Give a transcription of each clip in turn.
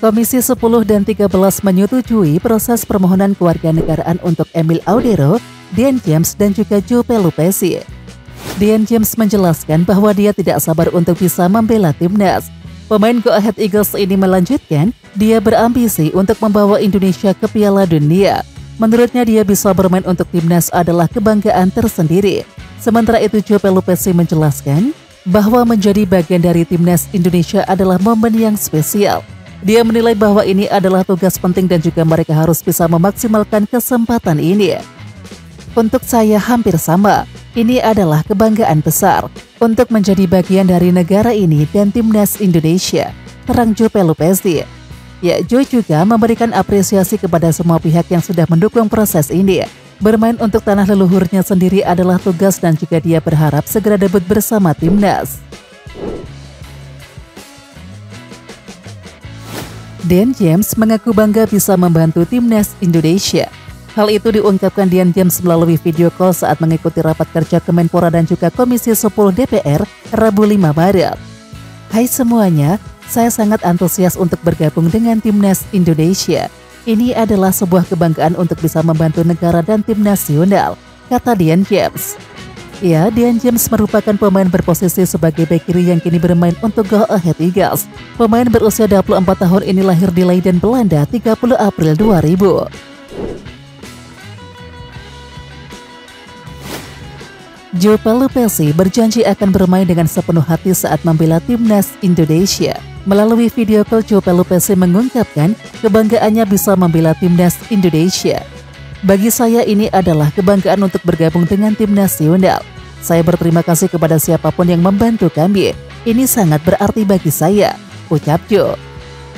Komisi 10 dan 13 menyetujui proses permohonan kewarganegaraan untuk Emil Audero, Dian James, dan juga Joe Pelupesi. Dian James menjelaskan bahwa dia tidak sabar untuk bisa membela timnas. Pemain Go Ahead Eagles ini melanjutkan, dia berambisi untuk membawa Indonesia ke Piala Dunia. Menurutnya dia bisa bermain untuk timnas adalah kebanggaan tersendiri. Sementara itu Joe Pelupesi menjelaskan bahwa menjadi bagian dari timnas Indonesia adalah momen yang spesial. Dia menilai bahwa ini adalah tugas penting dan juga mereka harus bisa memaksimalkan kesempatan ini. Untuk saya hampir sama, ini adalah kebanggaan besar untuk menjadi bagian dari negara ini dan timnas Indonesia, terang Joe Pelupesi. Ya, Joe juga memberikan apresiasi kepada semua pihak yang sudah mendukung proses ini. Bermain untuk tanah leluhurnya sendiri adalah tugas dan juga dia berharap segera debut bersama timnas. Dian James mengaku bangga bisa membantu timnas Indonesia. Hal itu diungkapkan Dian James melalui video call saat mengikuti rapat kerja Kemenpora dan juga Komisi 10 DPR Rabu 5 Maret. Hai semuanya, saya sangat antusias untuk bergabung dengan timnas Indonesia. Ini adalah sebuah kebanggaan untuk bisa membantu negara dan tim nasional, kata Dian James. Ya, Dian James merupakan pemain berposisi sebagai bek kiri yang kini bermain untuk Go Ahead Eagles. Pemain berusia 24 tahun ini lahir di Leiden, Belanda 30 April 2000. Joe Pelupesi berjanji akan bermain dengan sepenuh hati saat membela timnas Indonesia. Melalui video call, Joe Pelupesi mengungkapkan kebanggaannya bisa membela timnas Indonesia. Bagi saya ini adalah kebanggaan untuk bergabung dengan tim nasional. Saya berterima kasih kepada siapapun yang membantu kami. Ini sangat berarti bagi saya, ucap Joe.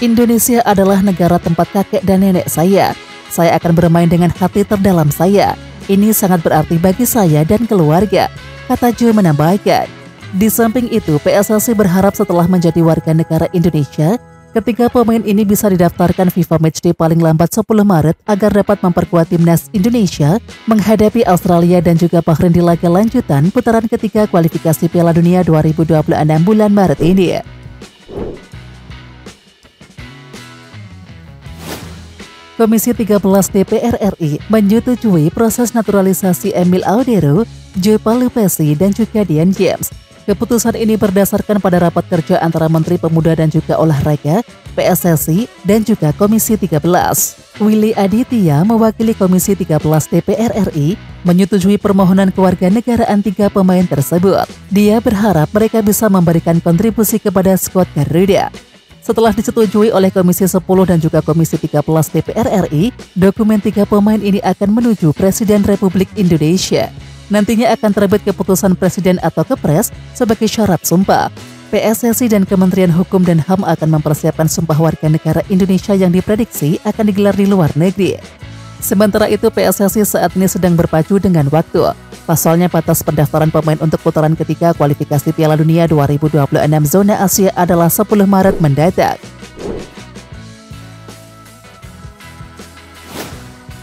Indonesia adalah negara tempat kakek dan nenek saya. Saya akan bermain dengan hati terdalam saya. Ini sangat berarti bagi saya dan keluarga, kata Joe menambahkan. Di samping itu, PSSI berharap setelah menjadi warga negara Indonesia, ketiga pemain ini bisa didaftarkan FIFA Matchday paling lambat 10 Maret agar dapat memperkuat timnas Indonesia menghadapi Australia dan juga Bahrain di laga lanjutan putaran ketiga kualifikasi Piala Dunia 2026 bulan Maret ini. Komisi 13 DPR RI menyetujui proses naturalisasi Emil Audero, Joe Pelupesi, dan juga Dian James. Keputusan ini berdasarkan pada rapat kerja antara Menteri Pemuda dan juga Olahraga, PSSI, dan juga Komisi 13. Willy Aditya, mewakili Komisi 13 DPR RI, menyetujui permohonan kewarganegaraan tiga pemain tersebut. Dia berharap mereka bisa memberikan kontribusi kepada skuad Garuda. Setelah disetujui oleh Komisi 10 dan juga Komisi 13 DPR RI, dokumen tiga pemain ini akan menuju Presiden Republik Indonesia. Nantinya akan terbit keputusan Presiden atau Kepres sebagai syarat sumpah. PSSI dan Kementerian Hukum dan HAM akan mempersiapkan sumpah warga negara Indonesia yang diprediksi akan digelar di luar negeri. Sementara itu PSSI saat ini sedang berpacu dengan waktu. Pasalnya batas pendaftaran pemain untuk putaran ketiga kualifikasi Piala Dunia 2026 zona Asia adalah 10 Maret mendatang.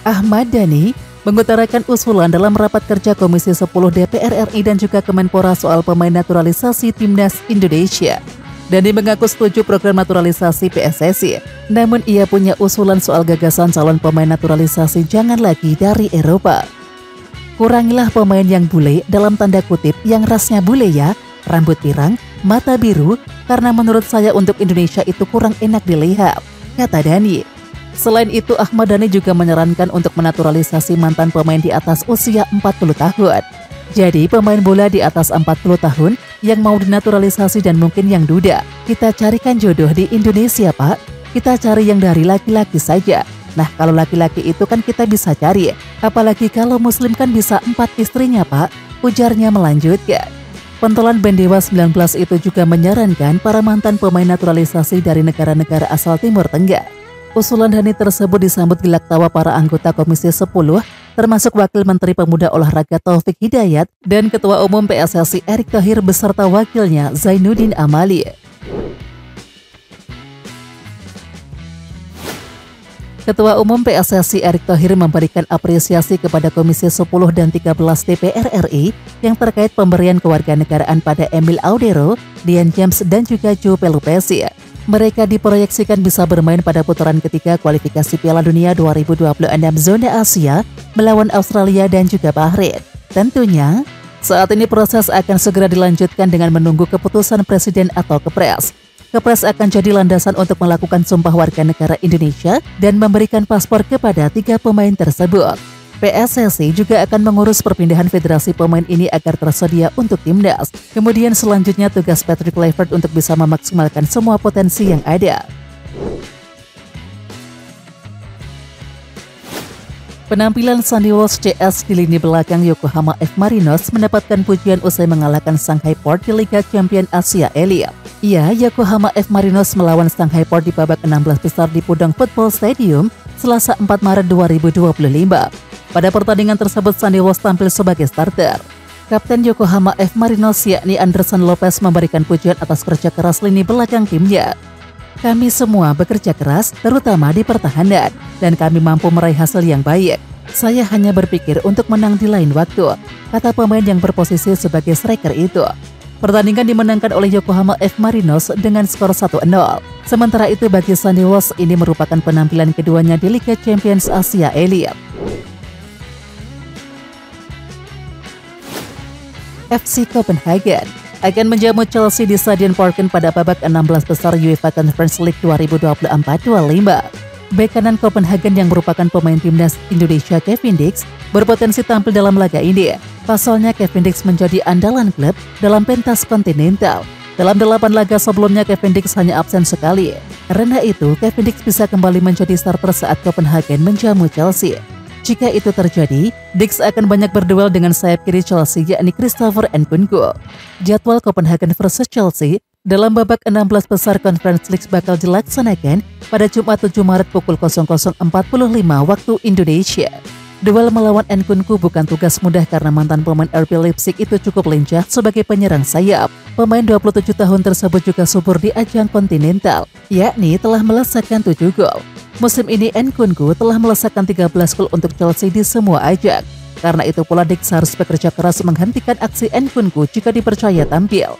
Ahmad Dhani mengutarakan usulan dalam rapat kerja Komisi 10 DPR RI dan juga Kemenpora soal pemain naturalisasi timnas Indonesia. Dhani mengaku setuju program naturalisasi PSSI, namun ia punya usulan soal gagasan calon pemain naturalisasi jangan lagi dari Eropa. Kurangilah pemain yang bule dalam tanda kutip yang rasnya bule ya, rambut pirang, mata biru, karena menurut saya untuk Indonesia itu kurang enak dilihat, kata Dhani. Selain itu, Ahmad Dhani juga menyarankan untuk menaturalisasi mantan pemain di atas usia 40 tahun. Jadi, pemain bola di atas 40 tahun yang mau dinaturalisasi dan mungkin yang duda, kita carikan jodoh di Indonesia, Pak. Kita cari yang dari laki-laki saja. Nah, kalau laki-laki itu kan kita bisa cari. Apalagi kalau muslim kan bisa 4 istrinya, Pak. Ujarnya melanjutkan. Pentolan band Dewa 19 itu juga menyarankan para mantan pemain naturalisasi dari negara-negara asal Timur Tengah. Usulan Dhani tersebut disambut gelak tawa para anggota Komisi 10, termasuk Wakil Menteri Pemuda Olahraga Taufik Hidayat dan Ketua Umum PSSI Erick Thohir beserta wakilnya Zainuddin Amali. Ketua Umum PSSI Erick Thohir memberikan apresiasi kepada Komisi 10 dan 13 DPR RI yang terkait pemberian kewarganegaraan pada Emil Audero, Dian James, dan juga Joe Pelupesi. Mereka diproyeksikan bisa bermain pada putaran ketiga kualifikasi Piala Dunia 2026 zona Asia melawan Australia dan juga Bahrain. Tentunya, saat ini proses akan segera dilanjutkan dengan menunggu keputusan Presiden atau Kepres. Kepres akan jadi landasan untuk melakukan sumpah warga negara Indonesia dan memberikan paspor kepada 3 pemain tersebut. PSSI juga akan mengurus perpindahan federasi pemain ini agar tersedia untuk timnas. Kemudian selanjutnya tugas Patrick Kluivert untuk bisa memaksimalkan semua potensi yang ada. Penampilan Sandy Walsh CS di lini belakang Yokohama F. Marinos mendapatkan pujian usai mengalahkan Shanghai Port di Liga Champion Asia Elite. Yokohama F. Marinos melawan Shanghai Port di babak 16 besar di Pudong Football Stadium Selasa 4 Maret 2025. Pada pertandingan tersebut, Sandy Walsh tampil sebagai starter. Kapten Yokohama F. Marinos yakni Anderson Lopez memberikan pujian atas kerja keras lini belakang timnya. Kami semua bekerja keras, terutama di pertahanan, dan kami mampu meraih hasil yang baik. Saya hanya berpikir untuk menang di lain waktu, kata pemain yang berposisi sebagai striker itu. Pertandingan dimenangkan oleh Yokohama F. Marinos dengan skor 1-0. Sementara itu bagi Sandy Walsh ini merupakan penampilan keduanya di Liga Champions Asia Elite. FC Copenhagen akan menjamu Chelsea di Stadion Parken pada babak 16 besar UEFA Conference League 2024-25. Bek kanan Copenhagen yang merupakan pemain timnas Indonesia Kevin Dix berpotensi tampil dalam laga ini. Pasalnya Kevin Dix menjadi andalan klub dalam pentas kontinental. Dalam 8 laga sebelumnya Kevin Dix hanya absen sekali. Karena itu Kevin Dix bisa kembali menjadi starter saat Copenhagen menjamu Chelsea. Jika itu terjadi, Dix akan banyak berduel dengan sayap kiri Chelsea yakni Christopher Nkunku. Jadwal Copenhagen versus Chelsea dalam babak 16 besar Conference League bakal dilaksanakan pada Jumat 7 Maret pukul 00.45 waktu Indonesia. Duel melawan Nkunku bukan tugas mudah karena mantan pemain RB Leipzig itu cukup lincah sebagai penyerang sayap. Pemain 27 tahun tersebut juga subur di ajang kontinental, yakni telah melesakkan 7 gol. Musim ini Nkunku telah melesakkan 13 gol untuk Chelsea di semua ajang. Karena itu pula Dix harus bekerja keras menghentikan aksi Nkunku jika dipercaya tampil.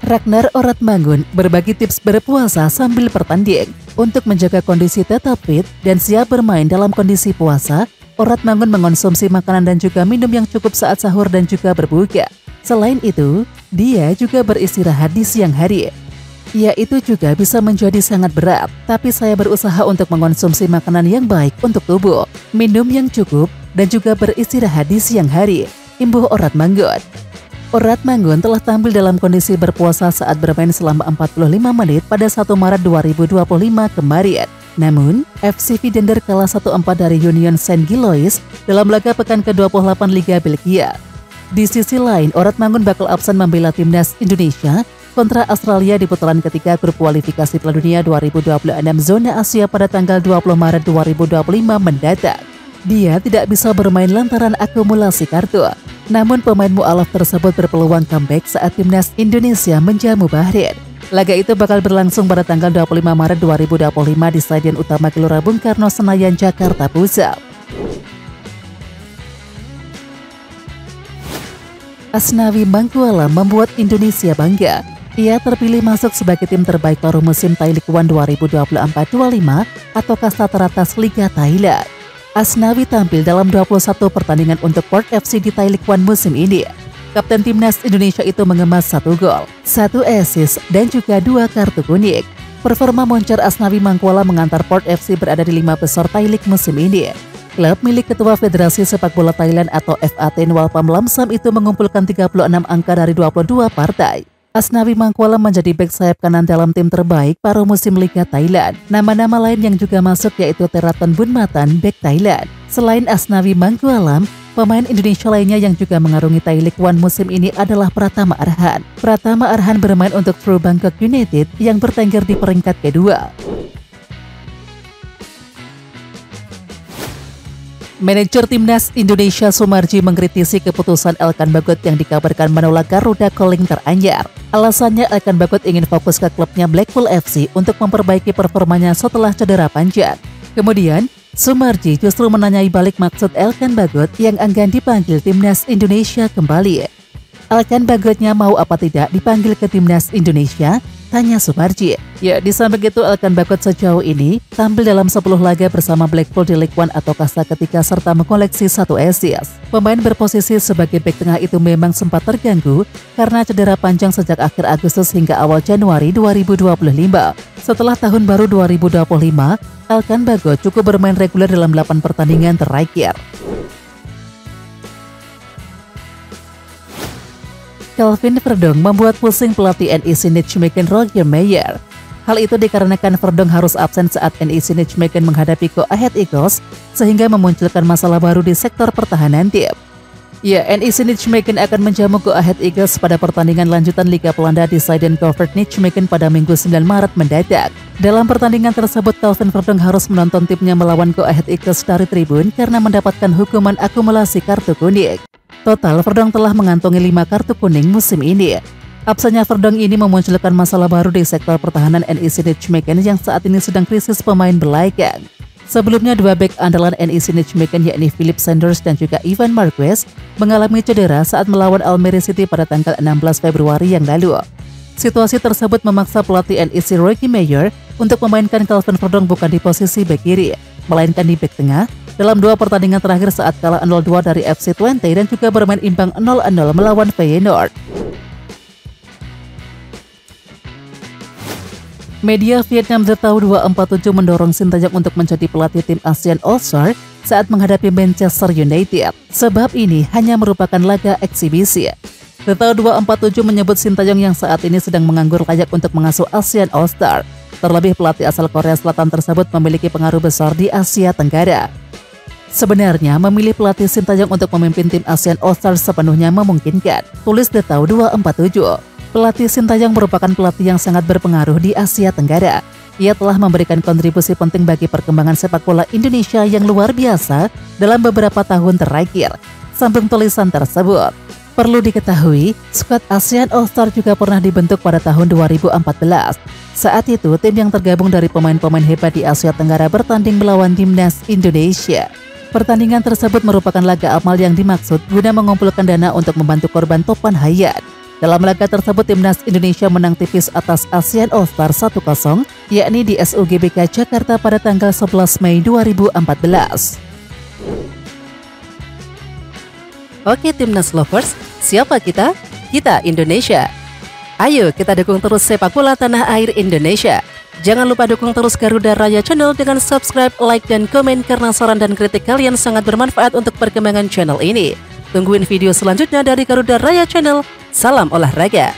Ragnar Oratmangun berbagi tips berpuasa sambil bertanding. Untuk menjaga kondisi tetap fit dan siap bermain dalam kondisi puasa, Oratmangun mengonsumsi makanan dan juga minum yang cukup saat sahur dan juga berbuka. Selain itu, dia juga beristirahat di siang hari. Itu juga bisa menjadi sangat berat, tapi saya berusaha untuk mengonsumsi makanan yang baik untuk tubuh, minum yang cukup, dan juga beristirahat di siang hari, imbuh Oratmangun. Oratmangun telah tampil dalam kondisi berpuasa saat bermain selama 45 menit pada 1 Maret 2025 kemarin. Namun, FC Vidender kalah 1-4 dari Union Saint-Gilloise dalam laga pekan ke-28 Liga Belgia. Di sisi lain, Oratmangun bakal absen membela timnas Indonesia kontra Australia di putaran ketiga grup kualifikasi Piala Dunia 2026 zona Asia pada tanggal 20 Maret 2025 mendatang. Dia tidak bisa bermain lantaran akumulasi kartu. Namun pemain mualaf tersebut berpeluang comeback saat timnas Indonesia menjamu Bahrain. Laga itu bakal berlangsung pada tanggal 25 Maret 2025 di Stadion Utama Gelora Bung Karno Senayan, Jakarta Pusat. Asnawi Mangkualam membuat Indonesia bangga. Ia terpilih masuk sebagai tim terbaik paruh musim Thai League One 2024-25 atau kasta teratas Liga Thailand. Asnawi tampil dalam 21 pertandingan untuk Port FC di Thai League One musim ini. Kapten timnas Indonesia itu mengemas 1 gol, 1 assist, dan juga 2 kartu kuning. Performa moncer Asnawi Mangkualam mengantar Port FC berada di 5 besar Thai League musim ini. Klub milik Ketua Federasi Sepak Bola Thailand atau FAT Nwalpam Lamsam itu mengumpulkan 36 angka dari 22 partai. Asnawi Mangkualam menjadi bek sayap kanan dalam tim terbaik paruh musim Liga Thailand. Nama-nama lain yang juga masuk yaitu Teraton Bunmatan, bek Thailand. Selain Asnawi Mangkualam, pemain Indonesia lainnya yang juga mengarungi Thai League One musim ini adalah Pratama Arhan. Pratama Arhan bermain untuk True Bangkok United yang bertengger di peringkat kedua. Manajer timnas Indonesia Sumarji mengkritisi keputusan Elkan Bagot yang dikabarkan menolak Garuda Calling teranyar. Alasannya Elkan Bagot ingin fokus ke klubnya Blackpool FC untuk memperbaiki performanya setelah cedera panjang. Kemudian, Sumarji justru menanyai balik maksud Elkan Bagot yang enggan dipanggil timnas Indonesia kembali. Alkan Bagotnya mau apa tidak dipanggil ke timnas Indonesia? Tanya Sumarji. Ya, di samping itu Alkan Bagot sejauh ini tampil dalam 10 laga bersama Blackpool di League One atau kasta ketiga serta mengoleksi 1 assist. Pemain berposisi sebagai bek tengah itu memang sempat terganggu karena cedera panjang sejak akhir Agustus hingga awal Januari 2025. Setelah tahun baru 2025, Alkan Bagot cukup bermain reguler dalam 8 pertandingan terakhir. Kelvin Verdong membuat pusing pelatih NEC Nijmegen Roger Meijer. Hal itu dikarenakan Verdong harus absen saat NEC Nijmegen menghadapi Go Ahead Eagles sehingga memunculkan masalah baru di sektor pertahanan tim. Ya, NEC Nijmegen akan menjamu Go Ahead Eagles pada pertandingan lanjutan Liga Belanda di Seidenkovet Nijmegen pada Minggu 9 Maret mendatang. Dalam pertandingan tersebut, Kelvin Verdong harus menonton timnya melawan Go Ahead Eagles dari tribun karena mendapatkan hukuman akumulasi kartu kuning. Total, Verdong telah mengantongi 5 kartu kuning musim ini. Absennya Verdong ini memunculkan masalah baru di sektor pertahanan NEC Nijmegen yang saat ini sedang krisis pemain belakang. Sebelumnya, 2 bek andalan NEC Nijmegen yakni Philip Sanders dan juga Ivan Marquez mengalami cedera saat melawan Almere City pada tanggal 16 Februari yang lalu. Situasi tersebut memaksa pelatih NEC Roger Meijer untuk memainkan Kelvin Verdong bukan di posisi bek kiri, melainkan di bek tengah dalam 2 pertandingan terakhir saat kalah 0-2 dari FC Twente dan juga bermain imbang 0-0 melawan Feyenoord. Media Vietnam The Tau 247 mendorong Sintayong untuk menjadi pelatih tim ASEAN All-Star saat menghadapi Manchester United. Sebab ini hanya merupakan laga eksibisi. The Tau 247 menyebut Sintayong yang saat ini sedang menganggur layak untuk mengasuh ASEAN All-Star. Terlebih pelatih asal Korea Selatan tersebut memiliki pengaruh besar di Asia Tenggara. Sebenarnya memilih pelatih Sintayong untuk memimpin tim ASEAN All-Star sepenuhnya memungkinkan, tulis The Tau 247. Pelatih Sintayong merupakan pelatih yang sangat berpengaruh di Asia Tenggara. Ia telah memberikan kontribusi penting bagi perkembangan sepak bola Indonesia yang luar biasa dalam beberapa tahun terakhir. Sambung tulisan tersebut. Perlu diketahui, skuad ASEAN All-Star juga pernah dibentuk pada tahun 2014. Saat itu, tim yang tergabung dari pemain-pemain hebat di Asia Tenggara bertanding melawan timnas Indonesia. Pertandingan tersebut merupakan laga amal yang dimaksud guna mengumpulkan dana untuk membantu korban Topan Hayat. Dalam laga tersebut, timnas Indonesia menang tipis atas ASEAN All-Star 1-0, yakni di SUGBK Jakarta pada tanggal 11 Mei 2014. Oke timnas lovers, siapa kita? Kita Indonesia. Ayo kita dukung terus sepak bola tanah air Indonesia. Jangan lupa dukung terus Garuda Raya Channel dengan subscribe, like, dan komen karena saran dan kritik kalian sangat bermanfaat untuk perkembangan channel ini. Tungguin video selanjutnya dari Garuda Raya Channel. Salam olahraga.